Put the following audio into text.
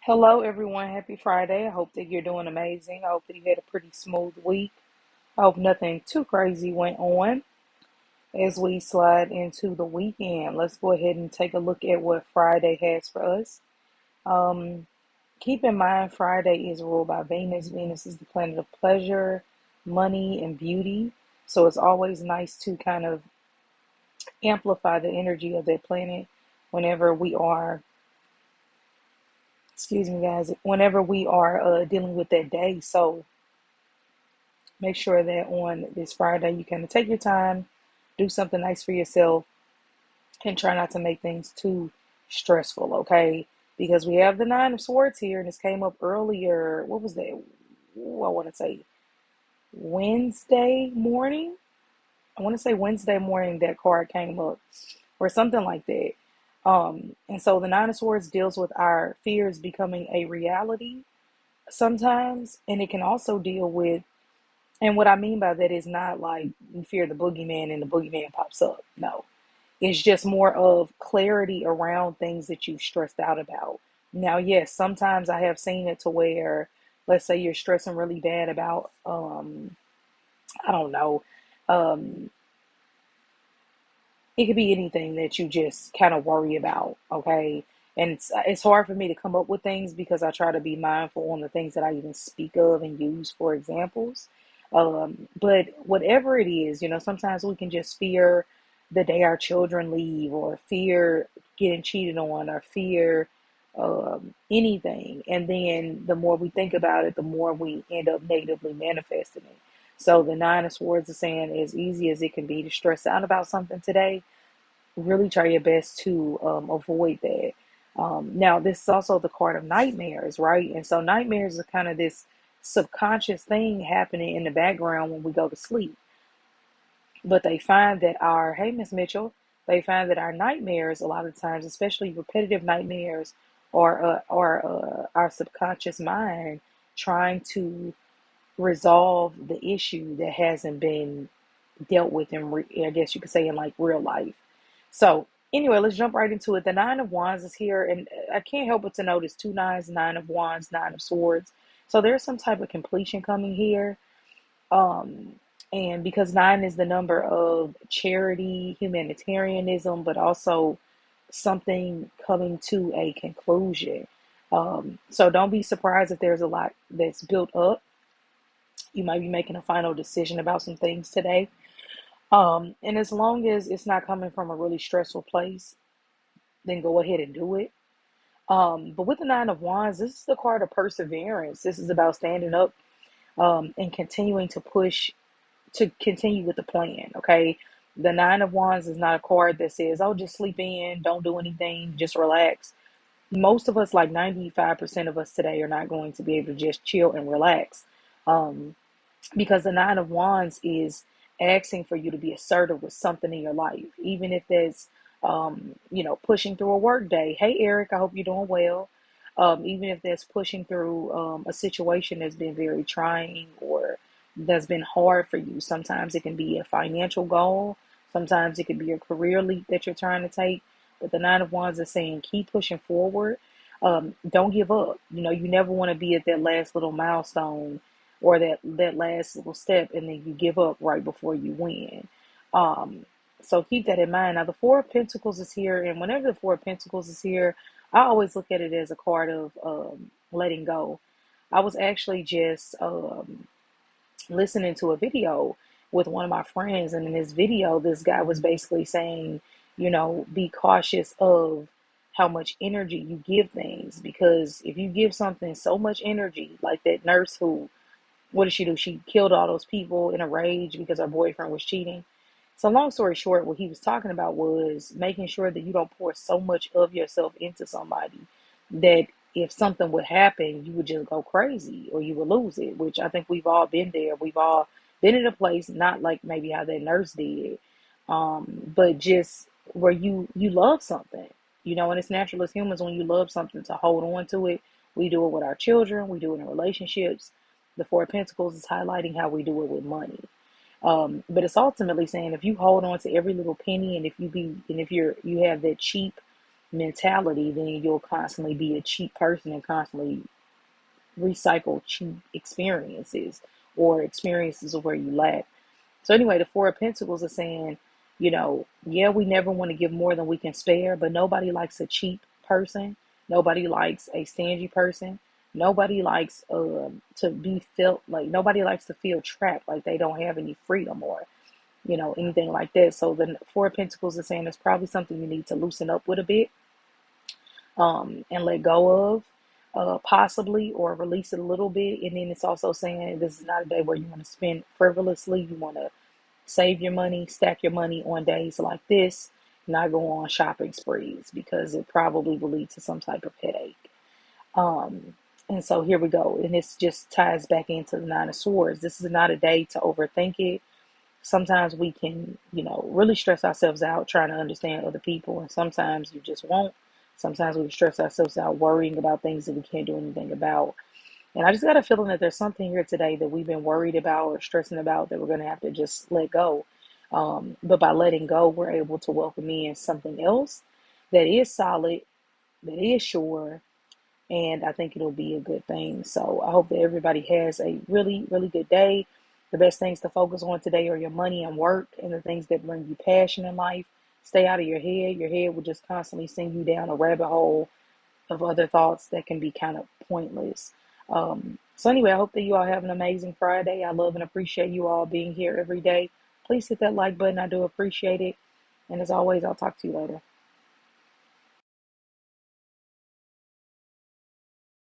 Hello, everyone. Happy Friday. I hope that you're doing amazing. I hope that you had a pretty smooth week. I hope nothing too crazy went on as we slide into the weekend. Let's go ahead and take a look at what Friday has for us. Um, Keep in mind, Friday is ruled by Venus. Venus is the planet of pleasure, money, and beauty. So it's always nice to kind of amplify the energy of that planet whenever we are, excuse me, guys, whenever we are dealing with that day. So make sure that on this Friday you kind of take your time, do something nice for yourself, and try not to make things too stressful, okay? Because we have the Nine of Swords here, and this came up earlier. What was that? Ooh, I want to say Wednesday morning. I want to say Wednesday morning that card came up, or something like that. And so the Nine of Swords deals with our fears becoming a reality sometimes, and it can also deal with. And what I mean by that is not like you fear the boogeyman and the boogeyman pops up. No, it's just more of clarity around things that you've stressed out about. Now, yes, sometimes I have seen it to where, let's say you're stressing really bad about, I don't know, um, it could be anything that you just kind of worry about, okay? And it's hard for me to come up with things because I try to be mindful on the things that I even speak of and use for examples. But whatever it is, sometimes we can just fear the day our children leave, or fear getting cheated on, or fear anything. And then the more we think about it, the more we end up negatively manifesting it. So the Nine of Swords is saying, as easy as it can be to stress out about something today, really try your best to avoid that. Now, this is also the card of nightmares, right? And so nightmares are kind of this subconscious thing happening in the background when we go to sleep. But they find that hey, Miss Mitchell, they find that our nightmares, a lot of times, especially repetitive nightmares, are our subconscious mind trying to resolve the issue that hasn't been dealt with I guess you could say, in like real life. So anyway, let's jump right into it. The Nine of Wands is here, and I can't help but to notice two nines: Nine of Wands, Nine of Swords. So there's some type of completion coming here. Um, and because nine is the number of charity, humanitarianism, but also something coming to a conclusion. So don't be surprised if there's a lot that's built up. You might be making a final decision about some things today. And as long as it's not coming from a really stressful place, then go ahead and do it. But with the Nine of Wands, this is the card of perseverance. This is about standing up and continuing to push to continue with the plan. Okay. The Nine of Wands is not a card that says, oh, just sleep in, don't do anything, just relax. Most of us, like 95% of us today, are not going to be able to just chill and relax. Um, because the Nine of Wands is asking for you to be assertive with something in your life, even if there's pushing through a work day. Hey, Eric, I hope you're doing well. Even if that's pushing through a situation that's been very trying, or that's been hard for you. Sometimes it can be a financial goal, sometimes it could be a career leap that you're trying to take. But the Nine of Wands is saying keep pushing forward. Don't give up. You never want to be at that last little milestone, or that last little step, and then you give up right before you win. Um, so keep that in mind. Now the Four of Pentacles is here, and whenever the Four of Pentacles is here, I always look at it as a card of letting go. I was actually just listening to a video with one of my friends, and in this video, this guy was basically saying, be cautious of how much energy you give things, because if you give something so much energy, like that nurse who, what did she do? She killed all those people in a rage because her boyfriend was cheating. So, long story short, what he was talking about was making sure that you don't pour so much of yourself into somebody that if something would happen, you would just go crazy or you would lose it, which I think we've all been there. We've all been in a place, not like maybe how that nurse did, but just where you love something, and it's natural as humans when you love something to hold on to it. We do it with our children, we do it in relationships. The Four of Pentacles is highlighting how we do it with money. But it's ultimately saying if you hold on to every little penny, and if you have that cheap mentality, then you'll constantly be a cheap person and constantly recycle cheap experiences or experiences of where you lack. So anyway, the Four of Pentacles is saying, yeah, we never want to give more than we can spare, but nobody likes a cheap person. Nobody likes a stingy person. Nobody likes to be felt like nobody likes to feel trapped, like they don't have any freedom or anything like that. So the Four of Pentacles is saying it's probably something you need to loosen up with a bit, and let go of, possibly, or release it a little bit. And then it's also saying this is not a day where you want to spend frivolously. You want to save your money, stack your money on days like this, not go on shopping sprees because it probably will lead to some type of headache. Um, and so here we go. And this just ties back into the Nine of Swords. This is not a day to overthink it. Sometimes we can, really stress ourselves out trying to understand other people, and sometimes you just won't. Sometimes we stress ourselves out worrying about things that we can't do anything about. And I just got a feeling that there's something here today that we've been worried about or stressing about that we're going to have to just let go. But by letting go, we're able to welcome in something else that is solid, that is sure, and I think it'll be a good thing. So I hope that everybody has a really, really good day. The best things to focus on today are your money and work and the things that bring you passion in life. Stay out of your head. Your head will just constantly send you down a rabbit hole of other thoughts that can be kind of pointless. So anyway, I hope that you all have an amazing Friday. I love and appreciate you all being here every day. Please hit that like button. I do appreciate it. And as always, I'll talk to you later.